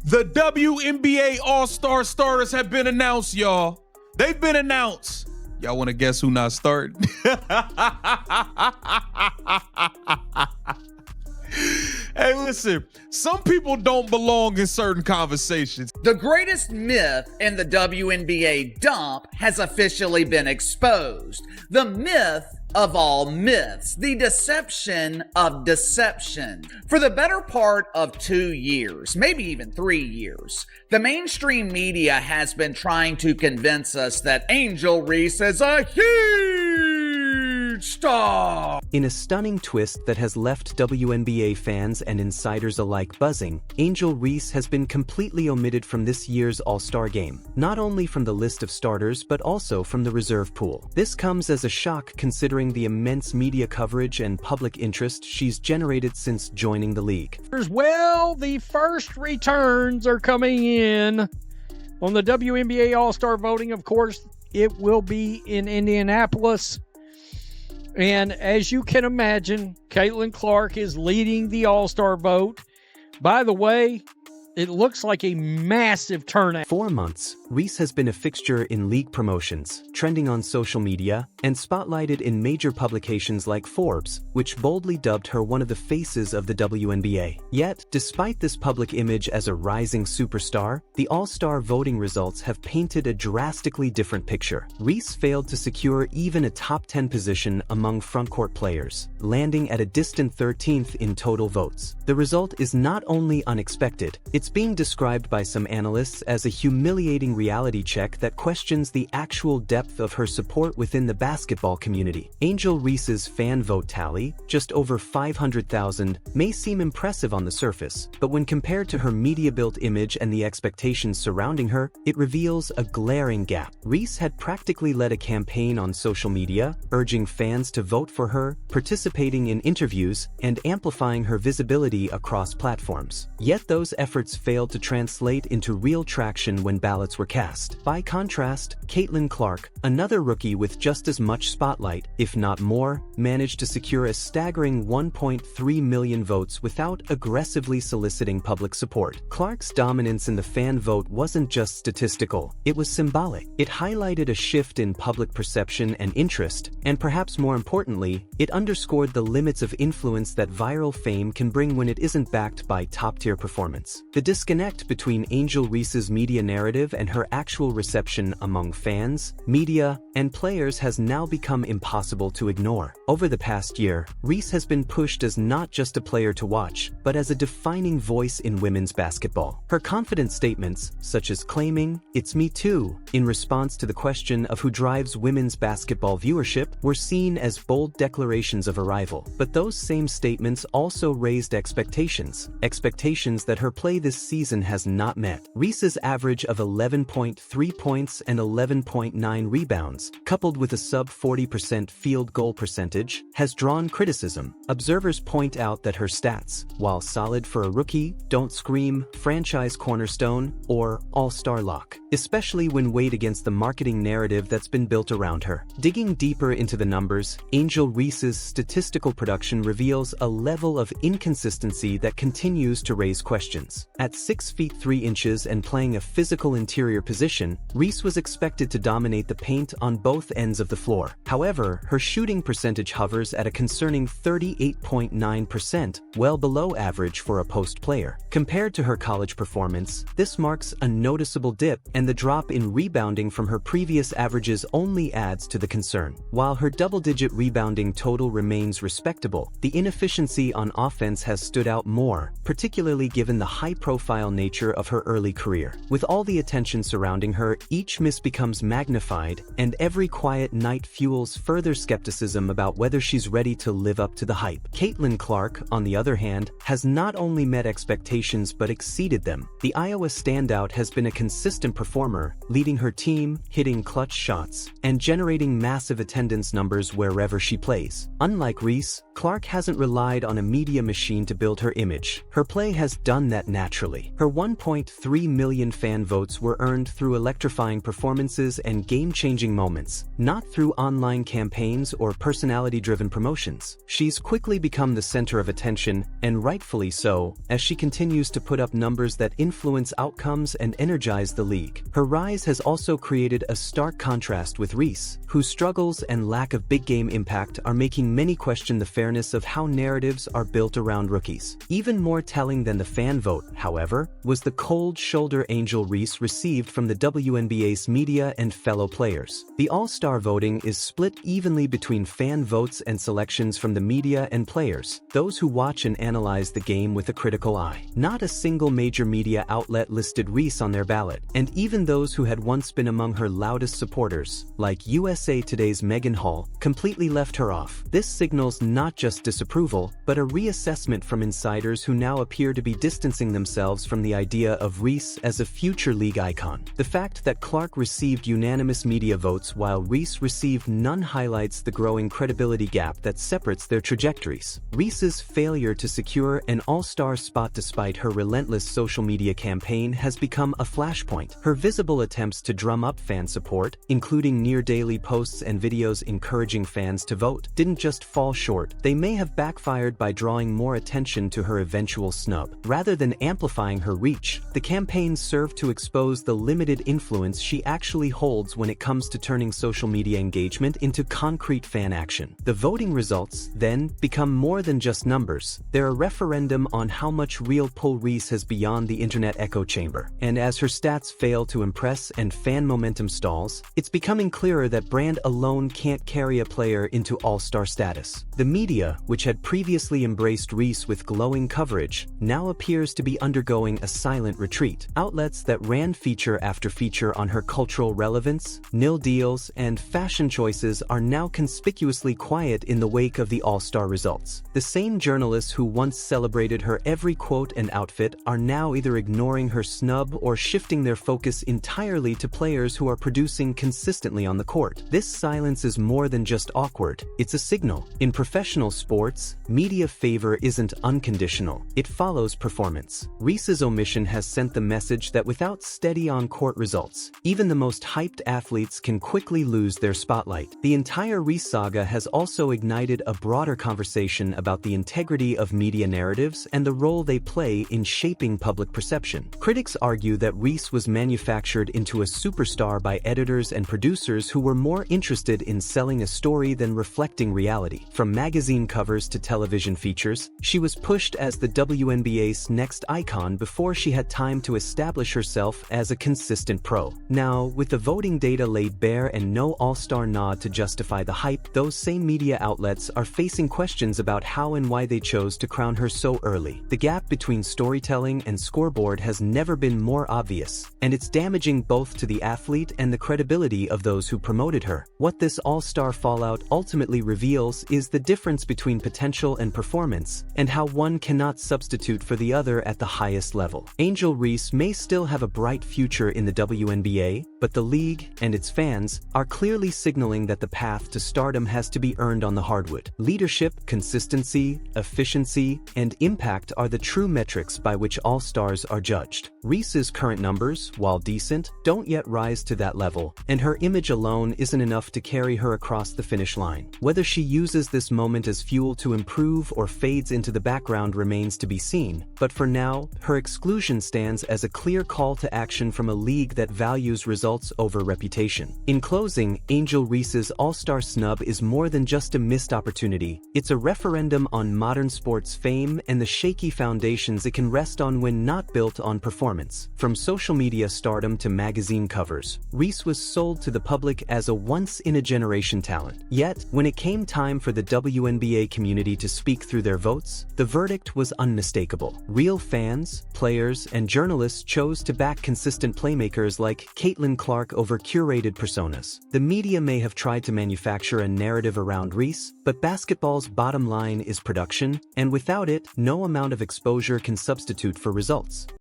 The WNBA All-Star starters have been announced, y'all. They've been announced. Y'all want to guess who not starting? Hey, listen, some people don't belong in certain conversations. The greatest myth in the WNBA dump has officially been exposed. The myth of all myths, the deception of deception. For the better part of 2 years, maybe even 3 years, the mainstream media has been trying to convince us that Angel Reese is a huge star. In a stunning twist that has left WNBA fans and insiders alike buzzing, Angel Reese has been completely omitted from this year's All-Star game, not only from the list of starters but also from the reserve pool. This comes as a shock considering the immense media coverage and public interest she's generated since joining the league. Well, the first returns are coming in on the WNBA All-Star voting. Of course, it will be in Indianapolis. And as you can imagine, Caitlin Clark is leading the All-Star vote. By the way, it looks like a massive turnout. 4 months, Reese has been a fixture in league promotions, trending on social media, and spotlighted in major publications like Forbes, which boldly dubbed her one of the faces of the WNBA. Yet, despite this public image as a rising superstar, the All-Star voting results have painted a drastically different picture. Reese failed to secure even a top 10 position among frontcourt players, landing at a distant 13th in total votes. The result is not only unexpected, it's being described by some analysts as a humiliating reality check that questions the actual depth of her support within the basketball community. Angel Reese's fan vote tally, just over 500,000, may seem impressive on the surface, but when compared to her media-built image and the expectations surrounding her, it reveals a glaring gap. Reese had practically led a campaign on social media, urging fans to vote for her, participating in interviews, and amplifying her visibility across platforms. Yet those efforts failed to translate into real traction when ballots were cast. By contrast, Caitlin Clark, another rookie with just as much spotlight, if not more, managed to secure a staggering 1.3 million votes without aggressively soliciting public support. Clark's dominance in the fan vote wasn't just statistical, it was symbolic. It highlighted a shift in public perception and interest, and perhaps more importantly, it underscored the limits of influence that viral fame can bring when it isn't backed by top-tier performance. The disconnect between Angel Reese's media narrative and her actual reception among fans, media, and players has now become impossible to ignore. Over the past year, Reese has been pushed as not just a player to watch, but as a defining voice in women's basketball. Her confident statements, such as claiming, "It's me too," in response to the question of who drives women's basketball viewership, were seen as bold declarations of arrival. But those same statements also raised expectations that her play this season has not met. Reese's average of 11.3 points and 11.9 rebounds, coupled with a sub-40% field goal percentage, has drawn criticism. Observers point out that her stats, while solid for a rookie, don't scream franchise cornerstone or all-star lock, especially when weighed against the marketing narrative that's been built around her. Digging deeper into the numbers, Angel Reese's statistical production reveals a level of inconsistency that continues to raise questions. At 6 feet 3 inches and playing a physical interior position, Reese was expected to dominate the paint on both ends of the floor. However, her shooting percentage hovers at a concerning 38.9%, well below average for a post player. Compared to her college performance, this marks a noticeable dip, and the drop in rebounding from her previous averages only adds to the concern. While her double-digit rebounding total remains respectable, the inefficiency on offense has stood out more, particularly given the high-profile nature of her early career. With all the attention surrounding her, each miss becomes magnified, and every quiet night fuels further skepticism about whether she's ready to live up to the hype. Caitlin Clark, on the other hand, has not only met expectations but exceeded them. The Iowa standout has been a consistent performer, leading her team, hitting clutch shots, and generating massive attendance numbers wherever she plays. Unlike Reese, Clark hasn't relied on a media machine to build her image. Her play has done that naturally. naturally. Her 1.3 million fan votes were earned through electrifying performances and game-changing moments, not through online campaigns or personality-driven promotions. She's quickly become the center of attention, and rightfully so, as she continues to put up numbers that influence outcomes and energize the league. Her rise has also created a stark contrast with Reese, whose struggles and lack of big-game impact are making many question the fairness of how narratives are built around rookies. Even more telling than the fan vote, however, was the cold shoulder Angel Reese received from the WNBA's media and fellow players. The All-Star voting is split evenly between fan votes and selections from the media and players, those who watch and analyze the game with a critical eye. Not a single major media outlet listed Reese on their ballot, and even those who had once been among her loudest supporters, like USA Today's Megan Hall, completely left her off. This signals not just disapproval, but a reassessment from insiders who now appear to be distancing themselves from the idea of Reese as a future league icon. The fact that Clark received unanimous media votes while Reese received none highlights the growing credibility gap that separates their trajectories. Reese's failure to secure an all-star spot despite her relentless social media campaign has become a flashpoint. Her visible attempts to drum up fan support, including near-daily posts and videos encouraging fans to vote, didn't just fall short. They may have backfired by drawing more attention to her eventual snub. Rather than amplifying her reach, the campaign served to expose the limited influence she actually holds when it comes to turning social media engagement into concrete fan action. The voting results, then, become more than just numbers. They're a referendum on how much real pull Reese has beyond the internet echo chamber. And as her stats fail to impress and fan momentum stalls, it's becoming clearer that brand alone can't carry a player into all-star status. The media, which had previously embraced Reese with glowing coverage, now appears to be undergoing a silent retreat. Outlets that ran feature after feature on her cultural relevance, nil deals, and fashion choices are now conspicuously quiet in the wake of the all-star results. The same journalists who once celebrated her every quote and outfit are now either ignoring her snub or shifting their focus entirely to players who are producing consistently on the court. This silence is more than just awkward, it's a signal. In professional sports, media favor isn't unconditional, it follows performance. Reese's omission has sent the message that without steady on-court results, even the most hyped athletes can quickly lose their spotlight. The entire Reese saga has also ignited a broader conversation about the integrity of media narratives and the role they play in shaping public perception. Critics argue that Reese was manufactured into a superstar by editors and producers who were more interested in selling a story than reflecting reality. From magazine covers to television features, she was pushed as the WNBA's next icon before she had time to establish herself as a consistent pro. Now, with the voting data laid bare and no all-star nod to justify the hype, those same media outlets are facing questions about how and why they chose to crown her so early. The gap between storytelling and scoreboard has never been more obvious, and it's damaging both to the athlete and the credibility of those who promoted her. What this all-star fallout ultimately reveals is the difference between potential and performance, and how one cannot substitute for the other at the highest level. Angel Reese may still have a bright future in the WNBA, but the league and its fans are clearly signaling that the path to stardom has to be earned on the hardwood. Leadership, consistency, efficiency, and impact are the true metrics by which all-stars are judged. Reese's current numbers, while decent, don't yet rise to that level, and her image alone isn't enough to carry her across the finish line. Whether she uses this moment as fuel to improve or fades into the background remains to be seen, but for now, her exclusion stands as a clear call to action from a league that values results over reputation. In closing, Angel Reese's all-star snub is more than just a missed opportunity. It's a referendum on modern sports fame and the shaky foundations it can rest on when not built on performance. From social media stardom to magazine covers, Reese was sold to the public as a once-in-a-generation talent. Yet, when it came time for the WNBA community to speak through their votes, the verdict was unmistakable. Real fans, players, and journalists chose to back consistent playmakers like Caitlin Clark over curated personas. The media may have tried to manufacture a narrative around Reese, but basketball's bottom line is production, and without it, no amount of exposure can substitute for results.